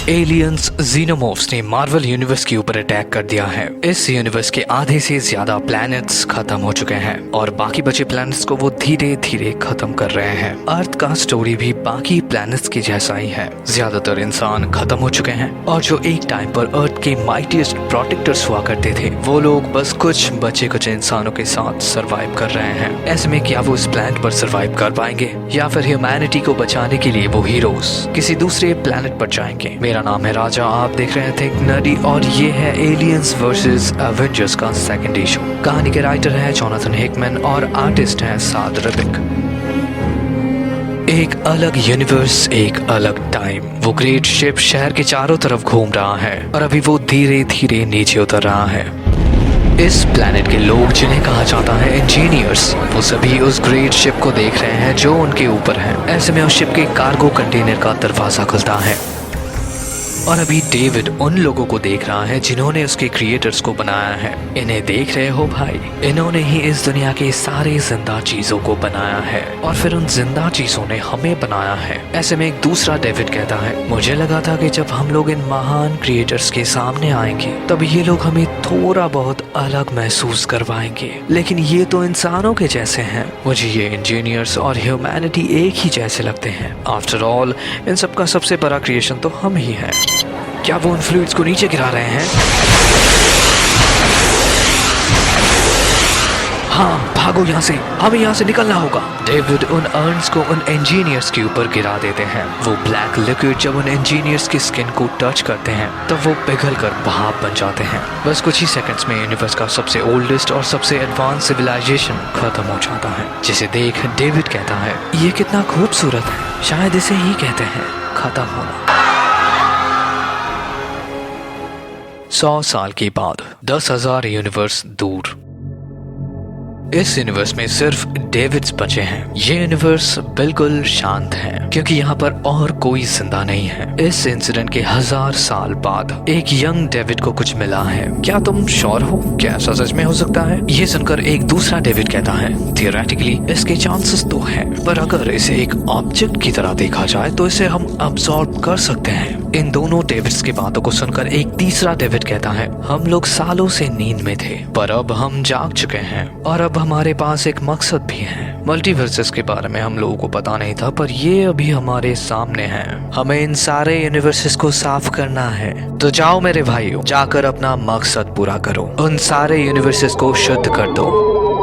Aliens जीनोमॉर्फ्स ने Marvel universe के ऊपर अटैक कर दिया है। इस यूनिवर्स के आधे से ज्यादा प्लैनेट्स खत्म हो चुके हैं और बाकी बचे प्लैनेट्स को वो धीरे धीरे खत्म कर रहे हैं। अर्थ का स्टोरी भी बाकी प्लैनेट्स की जैसा ही है। ज्यादातर इंसान खत्म हो चुके हैं और जो एक टाइम पर अर्थ के माइटीएस्ट प्रोटेक्टर्स हुआ करते थे वो लोग बस कुछ बचे कुछ इंसानों के साथ सरवाइव कर रहे हैं। ऐसे में क्या वो इस प्लैनेट पर सरवाइव कर पाएंगे या फिर ह्यूमैनिटी को बचाने के लिए वो हीरोज किसी दूसरे प्लैनेट पर जाएंगे? मेरा नाम है राजा, आप देख रहे हैं थिंक नर्डी और ये है एलियंस वर्सेस एवेंजर्स का सेकंड इशू। कहानी के राइटर है जोनाथन हिकमैन और आर्टिस्ट है साद रबिक। एक अलग यूनिवर्स, एक अलग टाइम। वो ग्रेट शिप शहर के चारों तरफ घूम रहा है और अभी वो धीरे धीरे नीचे उतर रहा है। इस प्लैनेट के लोग जिन्हें कहा जाता है इंजीनियर्स, वो सभी उस ग्रेट शिप को देख रहे हैं जो उनके ऊपर है। ऐसे में उस शिप के कार्गो कंटेनर का दरवाजा खुलता है और अभी डेविड उन लोगों को देख रहा है जिन्होंने उसके क्रिएटर्स को बनाया है। इन्हें देख रहे हो भाई, इन्होंने ही इस दुनिया के सारे जिंदा चीजों को बनाया है और फिर उन जिंदा चीजों ने हमें बनाया है। ऐसे में एक दूसरा डेविड कहता है, मुझे लगा था कि जब हम लोग इन महान क्रिएटर्स के सामने आएंगे तब ये लोग हमें थोड़ा बहुत अलग महसूस करवाएंगे, लेकिन ये तो इंसानों के जैसे हैं। मुझे ये इंजीनियर्स और ह्यूमैनिटी एक ही जैसे लगते हैं। आफ्टर ऑल इन सब का सबसे बड़ा क्रिएशन तो हम ही हैं। क्या वो उन फ्लूइड्स को नीचे गिरा रहे हैं? हाँ, भागो यहाँ से, हमें यहाँ से निकलना होगा। डेविड उन अर्न्स को उन इंजीनियर्स के ऊपर गिरा देते हैं। वो ब्लैक लिक्विड जब उन इंजीनियर्स की स्किन को टच करते हैं तब वो पिघल कर भाप बन जाते हैं। बस कुछ ही सेकंड्स में यूनिवर्स का सबसे ओल्डेस्ट और सबसे एडवांस सिविलाइजेशन खत्म हो जाता है, जिसे देख डेविड कहता है, ये कितना खूबसूरत है, शायद इसे ही कहते हैं खत्म होना। 100 साल के बाद 10,000 यूनिवर्स दूर इस यूनिवर्स में सिर्फ डेविड्स बचे हैं। ये यूनिवर्स बिल्कुल शांत है क्योंकि यहाँ पर और कोई जिंदा नहीं है। इस इंसिडेंट के 1000 साल बाद एक यंग डेविड को कुछ मिला है। क्या तुम श्योर हो? क्या ऐसा सच में हो सकता है? ये सुनकर एक दूसरा डेविड कहता है, थियोरेटिकली इसके चांसेस तो है, पर अगर इसे एक ऑब्जेक्ट की तरह देखा जाए तो इसे हम अब्सॉर्ब कर सकते हैं। इन दोनों डेविड्स की बातों को सुनकर एक तीसरा डेविड कहता है, हम लोग सालों से नींद में थे पर अब हम जाग चुके हैं और अब हमारे पास एक मकसद भी है। मल्टीवर्सेस के बारे में हम लोगों को पता नहीं था पर ये अभी हमारे सामने है। हमें इन सारे यूनिवर्सेस को साफ करना है। तो जाओ मेरे भाइयों, जाकर अपना मकसद पूरा करो। उन सारे यूनिवर्सेस को शुद्ध कर दो।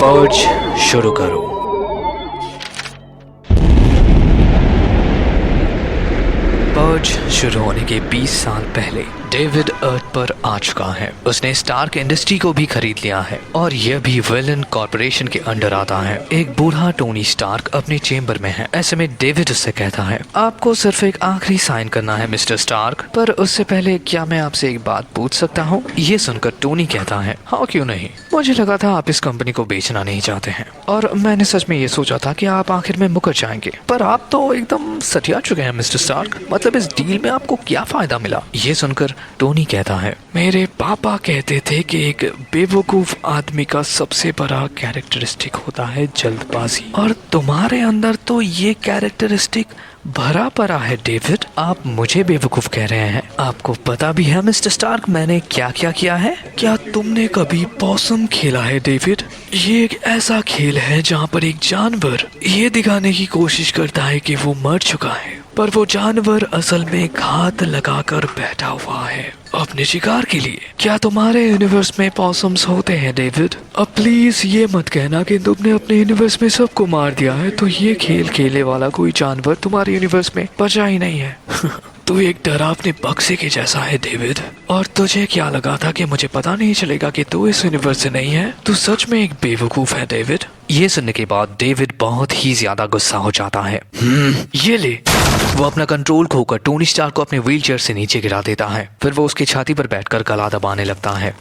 पर्ज शुरू करो। पर्ज शुरू होने के 20 साल पहले डेविड अर्थ पर आ चुका है। उसने स्टार्क इंडस्ट्री को भी खरीद लिया है और यह भी विलन कॉर्पोरेशन के अंडर आता है। एक बूढ़ा टोनी स्टार्क अपने चेम्बर में है। ऐसे में डेविड उससे कहता है, आपको सिर्फ एक आखिरी साइन करना है मिस्टर स्टार्क, पर उससे पहले क्या मैं आपसे एक बात पूछ सकता हूँ? ये सुनकर टोनी कहता है, हाँ क्यों नहीं, मुझे लगा था आप इस कंपनी को बेचना नहीं चाहते हैं और मैंने सच में ये सोचा था कि आप आखिर में मुकर जाएंगे, पर आप तो एकदम सटिया चुके हैं मिस्टर स्टार्क। मतलब इस डील में आपको क्या फायदा मिला? ये सुनकर टोनी कहता है, मेरे पापा कहते थे कि एक बेवकूफ आदमी का सबसे बड़ा कैरेक्टरिस्टिक होता है जल्दबाजी, और तुम्हारे अंदर तो ये कैरेक्टरिस्टिक भरा पड़ा है डेविड। आप मुझे बेवकूफ कह रहे हैं? आपको पता भी है मिस्टर स्टार्क मैंने क्या क्या किया है? क्या तुमने कभी पॉसम खेला है डेविड? ये एक ऐसा खेल है जहाँ पर एक जानवर ये दिखाने की कोशिश करता है कि वो मर चुका है, पर वो जानवर असल में घात लगाकर बैठा हुआ है अपने शिकार के लिए। क्या तुम्हारे यूनिवर्स में पॉसम्स होते हैं डेविड? अब प्लीज ये मत कहना कि तुमने अपने यूनिवर्स में सबको मार दिया है तो ये खेल खेलने वाला कोई जानवर तुम्हारे यूनिवर्स में बचा ही नहीं है। तू एक डरावने बक्से के जैसा है डेविड, और तुझे क्या लगा था कि मुझे पता नहीं चलेगा कि तू इस यूनिवर्स से नहीं है? तू सच में एक बेवकूफ है डेविड। ये सुनने के बाद डेविड बहुत ही ज्यादा गुस्सा हो जाता है। ये ले। वो अपना कंट्रोल खोकर टोनी स्टार्क को अपने व्हीलचेयर से नीचे गिरा देता है। फिर वो उसकी छाती पर बैठकर गला दबाने लगता है।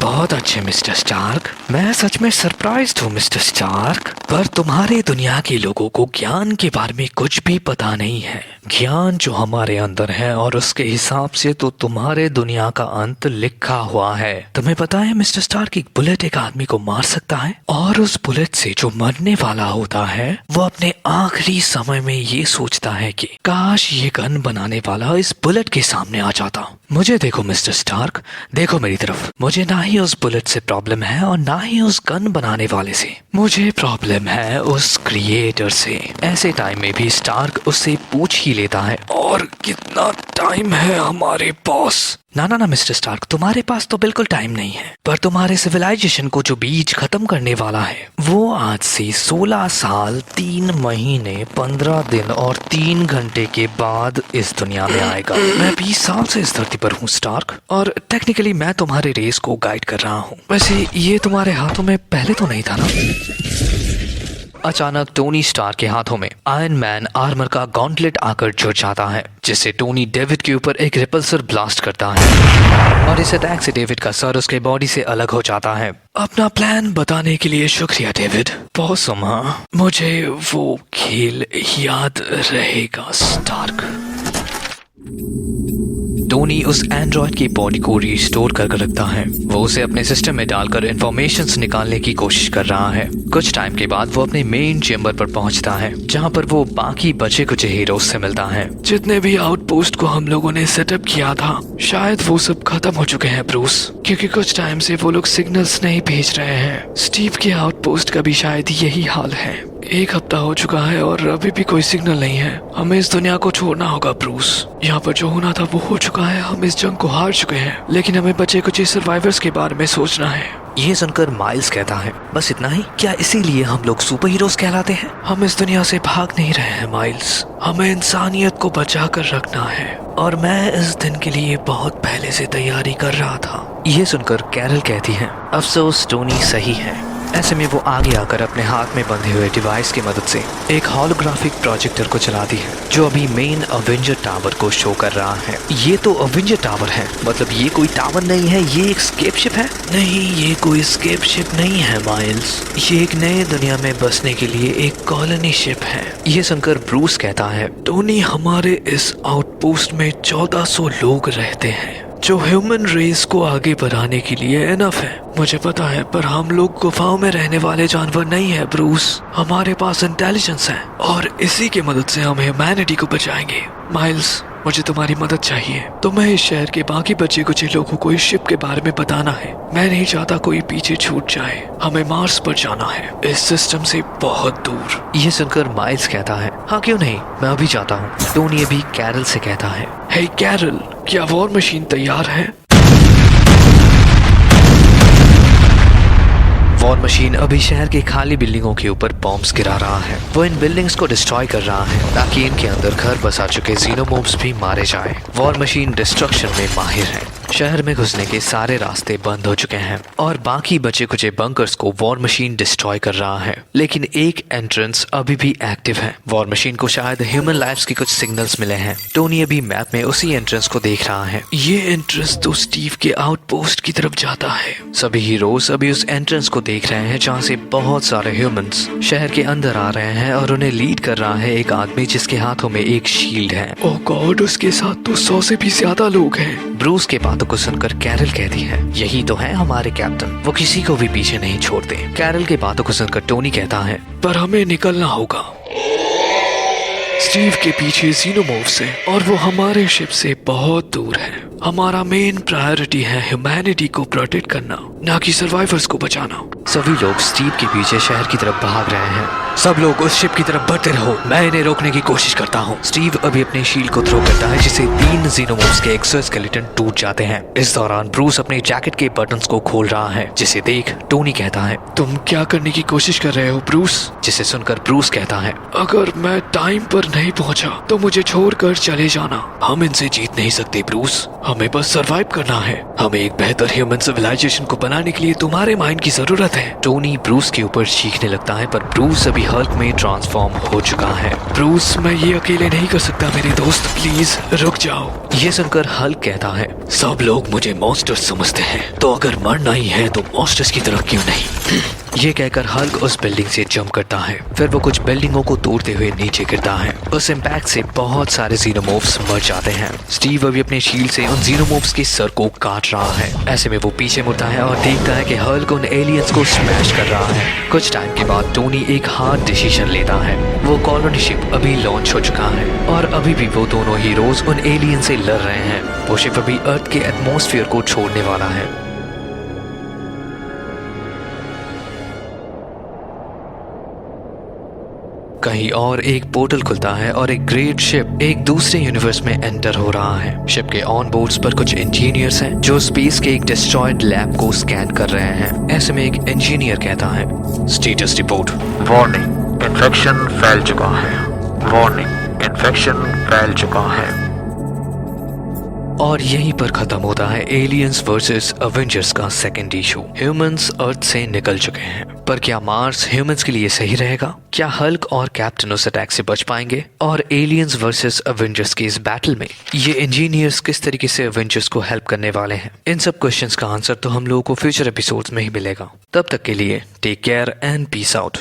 बहुत अच्छे मिस्टर स्टार्क, मैं सच में सरप्राइज्ड हूँ मिस्टर स्टार्क, पर तुम्हारे दुनिया के लोगों को ज्ञान के बारे में कुछ भी पता नहीं है। ज्ञान जो हमारे अंदर है और उसके हिसाब से तो तुम्हारे दुनिया का अंत लिखा हुआ है। तुम्हें पता है मिस्टर स्टार्क, एक बुलेट एक आदमी को मार सकता है और उस बुलेट से जो मरने वाला होता है वो अपने आखिरी समय में ये सोचता है कि काश ये गन बनाने वाला इस बुलेट के सामने आ जाता। मुझे देखो मिस्टर स्टार्क, देखो मेरी तरफ। मुझे ना ही उस बुलेट से प्रॉब्लम है और ना ही उस गन बनाने वाले से, मुझे प्रॉब्लम है उस क्रिएटर से। ऐसे टाइम में भी स्टार्क उससे पूछ ही लेता है, और कितना टाइम है हमारे पास? ना ना ना मिस्टर स्टार्क, तुम्हारे पास तो बिल्कुल टाइम नहीं है, पर तुम्हारे सिविलाइजेशन को जो बीज खत्म करने वाला है वो आज से 16 साल 3 महीने 15 दिन और 3 घंटे के बाद इस दुनिया में आएगा। मैं 20 साल से इस धरती पर हूँ स्टार्क, और टेक्निकली मैं तुम्हारे रेस को गाइड कर रहा हूँ। वैसे ये तुम्हारे हाथों में पहले तो नहीं था ना? अचानक टोनी स्टार्क के हाथों में आयरन मैन आर्मर का गॉन्टलेट आकर जुड़ जाता है, जिससे टोनी डेविड के ऊपर एक रिपल्सर ब्लास्ट करता है और इस अटैक से डेविड का सर उसके बॉडी से अलग हो जाता है। अपना प्लान बताने के लिए शुक्रिया डेविड। बहुत सुना, मुझे वो खेल याद रहेगा स्टार्क। टोनी उस एंड्रॉयड की बॉडी को रिस्टोर कर रखता है। वो उसे अपने सिस्टम में डालकर इंफॉर्मेशन निकालने की कोशिश कर रहा है। कुछ टाइम के बाद वो अपने मेन चेम्बर पर पहुंचता है, जहां पर वो बाकी बचे कुछ हीरोज से मिलता है। जितने भी आउटपोस्ट को हम लोगों ने सेटअप किया था, शायद वो सब खत्म हो चुके हैं ब्रूस, क्योंकि कुछ टाइम से वो लोग सिग्नल्स नहीं भेज रहे हैं। स्टीव के आउटपोस्ट का भी शायद यही हाल है। 1 हफ्ता हो चुका है और अभी भी कोई सिग्नल नहीं है। हमें इस दुनिया को छोड़ना होगा ब्रूस। यहाँ पर जो होना था वो हो चुका है। हम इस जंग को हार चुके हैं, लेकिन हमें बचे कुछ सर्वाइवर्स के बारे में सोचना है। ये सुनकर माइल्स कहता है, बस इतना ही? क्या इसीलिए हम लोग सुपर हीरोज कहलाते हैं? हम इस दुनिया से भाग नहीं रहे हैं माइल्स, हमें इंसानियत को बचा कर रखना है, और मैं इस दिन के लिए बहुत पहले से तैयारी कर रहा था। ये सुनकर कैरल कहती है, अफसोस टोनी सही है। ऐसे में वो आगे आकर अपने हाथ में बंधे हुए डिवाइस की मदद से एक होलोग्राफिक प्रोजेक्टर को चलाती है, जो अभी मेन अवेंजर टावर को शो कर रहा है। ये तो अवेंजर टावर है, मतलब ये कोई टावर नहीं है, ये एक स्केप शिप है। नहीं, ये कोई स्केप शिप नहीं है माइल्स, ये एक नए दुनिया में बसने के लिए एक कॉलोनी शिप है। ये सुनकर ब्रूस कहता है, टोनी हमारे इस आउटपोस्ट में 1400 लोग रहते हैं, जो ह्यूमन रेस को आगे बढ़ाने के लिए एनफ है। मुझे पता है, पर हम लोग गुफाओं में रहने वाले जानवर नहीं है ब्रूस। हमारे पास इंटेलिजेंस है, और इसी की मदद से हम ह्यूमैनिटी को बचाएंगे। माइल्स, मुझे तुम्हारी मदद चाहिए। तुम्हें इस शहर के बाकी बचे कुछ लोगों को इस शिप के बारे में बताना है। मैं नहीं चाहता कोई पीछे छूट जाए। हमें मार्स पर जाना है, इस सिस्टम से बहुत दूर। ये सुनकर माइल्स कहता है, हाँ क्यों नहीं, मैं अभी जाता हूँ। टोनी अभी कैरल से कहता है, हे कैरल, क्या वॉर मशीन तैयार है? वॉर मशीन अभी शहर के खाली बिल्डिंगों के ऊपर बॉम्ब्स गिरा रहा है। वो इन बिल्डिंग्स को डिस्ट्रॉय कर रहा है ताकि इनके अंदर घर बसा चुके जीनोमॉर्फ्स भी मारे जाएं। वॉर मशीन डिस्ट्रक्शन में माहिर है। शहर में घुसने के सारे रास्ते बंद हो चुके हैं और बाकी बचे कुछ बंकर्स को वॉर मशीन डिस्ट्रॉय कर रहा है, लेकिन एक एंट्रेंस अभी भी एक्टिव है। वॉर मशीन को शायद ह्यूमन लाइफ्स के कुछ सिग्नल्स मिले हैं। टोनी अभी मैप में उसी एंट्रेंस को देख रहा है। ये एंट्रेंस तो स्टीव के आउटपोस्ट की तरफ जाता है। सभी हीरोज अभी उस एंट्रेंस को देख रहे हैं, जहाँ से बहुत सारे ह्यूमंस शहर के अंदर आ रहे हैं, और उन्हें लीड कर रहा है एक आदमी जिसके हाथों में एक शील्ड है। ओह गॉड, उसके साथ तो 100 से भी ज्यादा लोग हैं। ब्रूस के बातों को सुनकर कैरल कहती है, यही तो है हमारे कैप्टन, वो किसी को भी पीछे नहीं छोड़ते। कैरल के बातों को सुनकर टोनी कहता है, पर हमें निकलना होगा। स्टीव के पीछे जीनोमॉर्फ्स है और वो हमारे शिप से बहुत दूर है। हमारा मेन प्रायोरिटी है ह्यूमैनिटी को प्रोटेक्ट करना, ना कि सर्वाइवर्स को बचाना। सभी लोग स्टीव के पीछे शहर की तरफ भाग रहे हैं। सब लोग उस शिप की तरफ बढ़ते रहो, मैं इन्हें रोकने की कोशिश करता हूँ। स्टीव अभी अपने शील्ड को थ्रो करता है, जिससे 3 जीनोमॉर्फ्स के एक्सोस्केलेटन टूट जाते हैं। इस दौरान ब्रूस अपने जैकेट के बटन्स को खोल रहा है, जिसे देख टोनी कहता है, तुम क्या करने की कोशिश कर रहे हो ब्रूस? जिसे सुनकर ब्रूस कहता है, अगर मैं टाइम पर नहीं पहुंचा तो मुझे छोड़कर चले जाना। हम इनसे जीत नहीं सकते ब्रूस, हमें बस सरवाइव करना है। हमें एक बेहतर ह्यूमन सिविलाइजेशन को बनाने के लिए तुम्हारे माइंड की जरूरत है। टोनी ब्रूस के ऊपर चीखने लगता है, पर ब्रूस अभी हल्क में ट्रांसफॉर्म हो चुका है। ब्रूस, मैं ये अकेले नहीं कर सकता मेरे दोस्त, प्लीज रुक जाओ। ये सुनकर हल्क कहता है, सब लोग मुझे मॉन्स्टर समझते हैं, तो अगर मरना ही है तो मॉन्स्टर्स की तरह क्यों नहीं। ये कहकर हल्क उस बिल्डिंग से जंप करता है। फिर वो कुछ बिल्डिंगों को तोड़ते हुए नीचे गिरता है। उस इम्पैक्ट से बहुत सारे जीनोमॉर्फ्स मर जाते हैं। स्टीव अभी अपने शील्ड से उन जीनोमॉर्फ्स के सर को काट रहा है। ऐसे में वो पीछे मुड़ता है और देखता है कि हल्क उन एलियंस को स्मैश कर रहा है। कुछ टाइम के बाद टोनी एक हार्ड डिसीजन लेता है। वो कॉलोनी शिप अभी लॉन्च हो चुका है और अभी भी वो दोनों हीरोज उन एलियन से लड़ रहे हैं। वो शिप अभी अर्थ के एटमॉस्फेयर को छोड़ने वाला है। कहीं और एक पोर्टल खुलता है और एक ग्रेट शिप एक दूसरे यूनिवर्स में एंटर हो रहा है। शिप के ऑन बोर्ड्स पर कुछ इंजीनियर्स हैं जो स्पेस के एक डिस्ट्रॉयड लैब को स्कैन कर रहे हैं। ऐसे में एक इंजीनियर कहता है, स्टेटस रिपोर्ट। वार्निंग, इन्फेक्शन फैल चुका है। वार्निंग, इन्फेक्शन फैल चुका है। और यहीं पर खत्म होता है एलियंस वर्सेस अवेंजर्स का सेकंड इशू। ह्यूमंस अर्थ से निकल चुके हैं, पर क्या मार्स ह्यूमंस के लिए सही रहेगा? क्या हल्क और कैप्टन उस अटैक से बच पाएंगे? और एलियंस वर्सेस अवेंजर्स की इस बैटल में ये इंजीनियर्स किस तरीके से अवेंजर्स को हेल्प करने वाले हैं? इन सब क्वेश्चंस का आंसर तो हम लोगों को फ्यूचर एपिसोड्स में ही मिलेगा। तब तक के लिए take care and peace out.